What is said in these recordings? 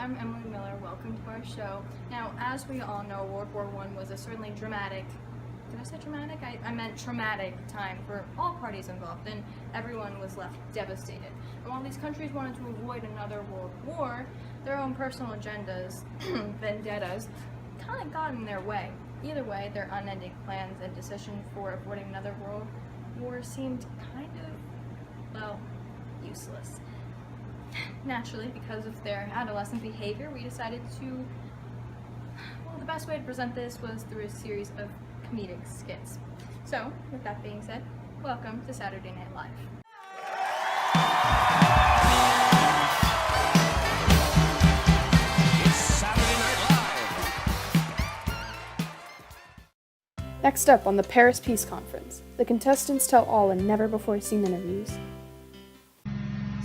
I'm Emily Miller. Welcome to our show. Now, as we all know, World War I was a certainly dramatic, did I say dramatic? I meant traumatic time for all parties involved, and everyone was left devastated. And while these countries wanted to avoid another world war, their own personal agendas, vendettas, kind of got in their way. Either way, their unending plans and decision for avoiding another world war seemed kind of, well, useless. Naturally, because of their adolescent behavior, we decided to, well, the best way to present this was through a series of comedic skits. So, with that being said, welcome to Saturday Night Live. It's Saturday Night Live. Next up on the Paris Peace Conference, the contestants tell all in never-before-seen interviews.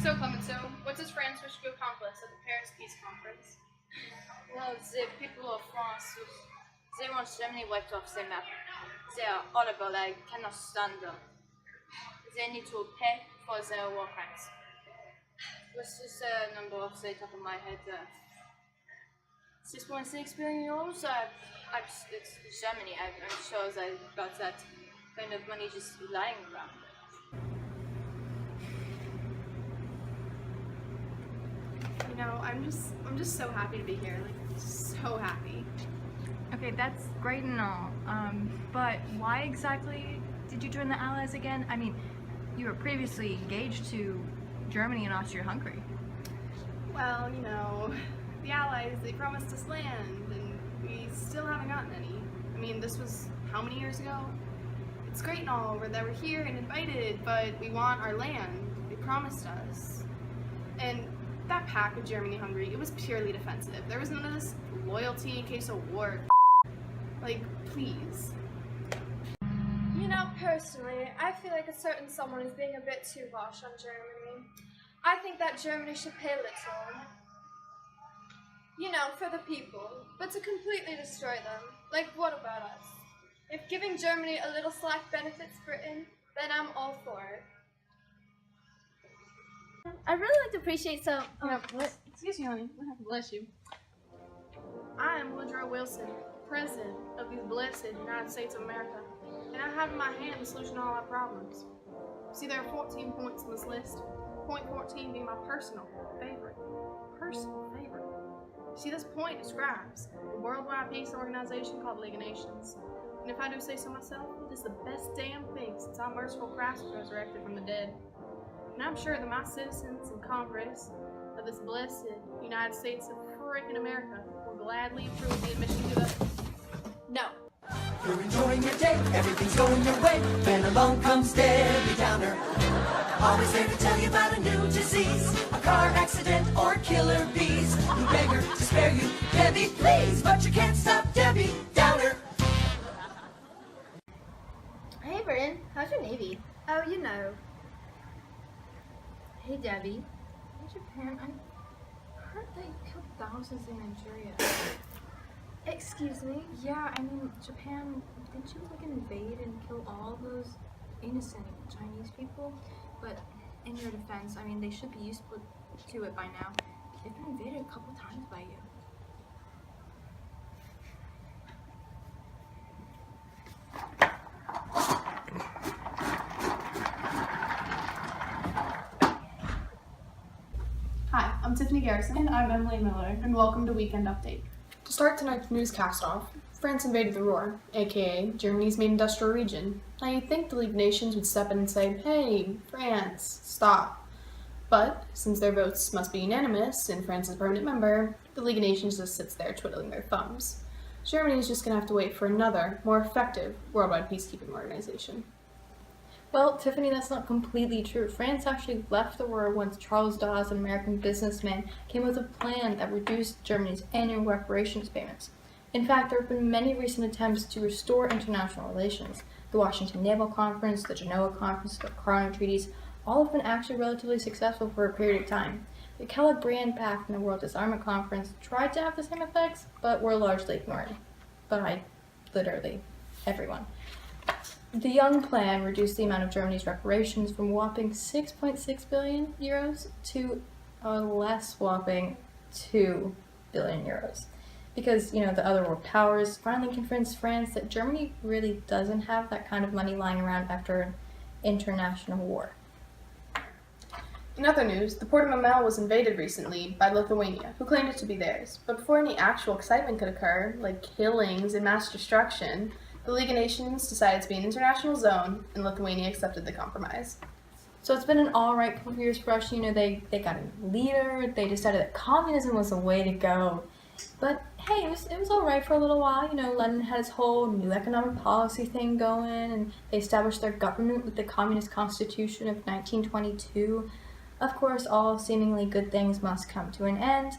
So, Clemenceau, what does France wish to accomplish at the Paris Peace Conference? Well, the people of France, they want Germany wiped off their map. They are horrible, I cannot stand them. They need to pay for their war crimes. What's this number off the top of my head? 6.6 billion euros? It's Germany, I'm sure they got that kind of money just lying around. You know, I'm just so happy to be here, like, so happy. Okay, that's great and all, but why exactly did you join the Allies again? I mean, you were previously engaged to Germany and Austria-Hungary. Well, you know, the Allies, they promised us land, and we still haven't gotten any. I mean, this was how many years ago? It's great and all that we're here and invited, but we want our land. They promised us. And that pact with Germany-Hungary, it was purely defensive. There was none of this loyalty in case of war. Like, please. You know, personally, I feel like a certain someone is being a bit too harsh on Germany. I think that Germany should pay little. You know, for the people, but to completely destroy them. Like, what about us? If giving Germany a little slack benefits Britain, then I'm all for it. I'd really like to appreciate some. Excuse me, honey. What happened? Bless you. I am Woodrow Wilson, President of the blessed United States of America, and I have in my hand the solution to all our problems. See, there are 14 points on this list. Point 14 being my personal favorite. See, this point describes a worldwide peace organization called the League of Nations. And if I do say so myself, it is the best damn thing since our merciful Christ was resurrected from the dead. And I'm sure that my citizens in Congress of this blessed United States of freaking America will gladly approve the admission to the... No. You're enjoying your day, everything's going your way. Then along comes Debbie Downer. Always there to tell you about a new disease, a car accident or killer bees. You beg her to spare you, Debbie, please, but you can't stop Debbie Downer. Hey, Britain, how's your Navy? Oh, you know. Hey, Debbie. In Japan, I heard they killed thousands in Nigeria. Excuse me? Yeah, I mean, Japan, didn't you, like, invade and kill all of those innocent Chinese people? But in your defense, I mean, they should be used to it by now. They've been invaded a couple times by you. Hi, I'm Tiffany Garrison. And I'm Emily Miller. And welcome to Weekend Update. To start tonight's newscast off, France invaded the Ruhr, aka Germany's main industrial region. Now you'd think the League of Nations would step in and say, hey, France, stop. But, since their votes must be unanimous and France is a permanent member, the League of Nations just sits there twiddling their thumbs. Germany's just gonna have to wait for another, more effective, worldwide peacekeeping organization. Well, Tiffany, that's not completely true. France actually left the war once Charles Dawes, an American businessman, came with a plan that reduced Germany's annual reparations payments. In fact, there have been many recent attempts to restore international relations. The Washington Naval Conference, the Genoa Conference, the Corona Treaties, all have been actually relatively successful for a period of time. The Kellogg-Briand Pact and the World Disarmament Conference tried to have the same effects, but were largely ignored by literally everyone. The Young Plan reduced the amount of Germany's reparations from a whopping 6.6 billion euros to a less whopping 2 billion euros. Because, the other world powers finally convinced France that Germany really doesn't have that kind of money lying around after an international war. In other news, the port of Mamel was invaded recently by Lithuania, who claimed it to be theirs. But before any actual excitement could occur, like killings and mass destruction, the League of Nations decided to be an international zone, and Lithuania accepted the compromise. So it's been an alright couple of years for Russia. They got a leader, they decided that communism was the way to go. But hey, it was alright for a little while. Lenin had his whole new economic policy thing going, and they established their government with the Communist Constitution of 1922. Of course, all seemingly good things must come to an end.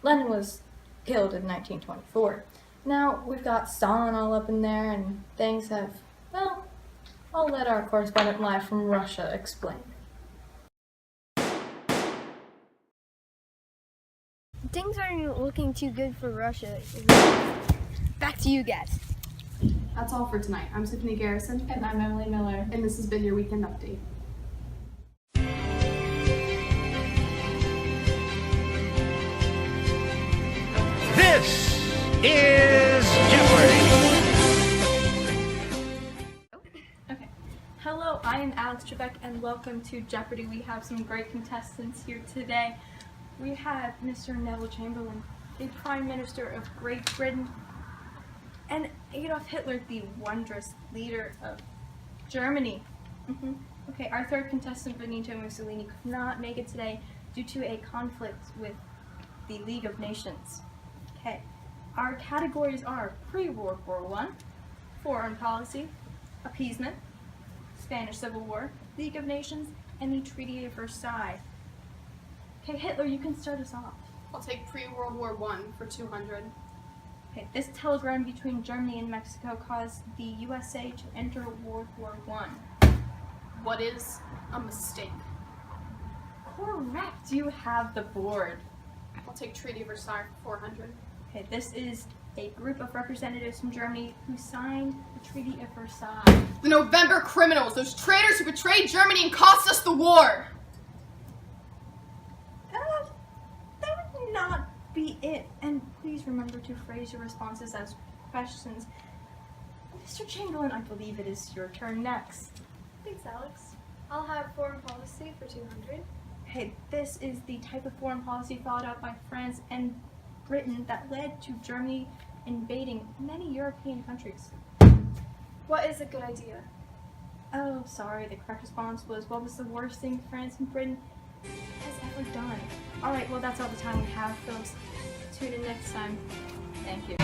Lenin was killed in 1924. Now, we've got Stalin all up in there, and things have, well, I'll let our correspondent live from Russia explain. Things aren't looking too good for Russia. Back to you guys. That's all for tonight. I'm Tiffany Garrison. And I'm Emily Miller. And this has been your Weekend Update. This is Jeopardy! Okay. Hello, I am Alex Trebek, and welcome to Jeopardy! We have some great contestants here today. We have Mr. Neville Chamberlain, the Prime Minister of Great Britain, and Adolf Hitler, the wondrous leader of Germany. Okay, our third contestant, Benito Mussolini, could not make it today due to a conflict with the League of Nations. Okay, our categories are pre-World War I, foreign policy, appeasement, Spanish Civil War, League of Nations, and the Treaty of Versailles. Okay, Hitler, you can start us off. I'll take pre-World War I for 200. Okay, this telegram between Germany and Mexico caused the USA to enter World War I. What is a mistake? Correct, you have the board. I'll take Treaty of Versailles for 400. Okay, this is a group of representatives from Germany who signed the Treaty of Versailles. The November criminals, those traitors who betrayed Germany and cost us the war! That would not be it. And please remember to phrase your responses as questions. Mr. Chamberlain, I believe it is your turn next. Thanks, Alex. I'll have foreign policy for 200. Okay, this is the type of foreign policy thought out by France and Britain that led to Germany invading many European countries. What is a good idea? Oh, sorry, the correct response was, what was the worst thing France and Britain has ever done? Alright, well that's all the time we have, folks. Tune in next time. Thank you.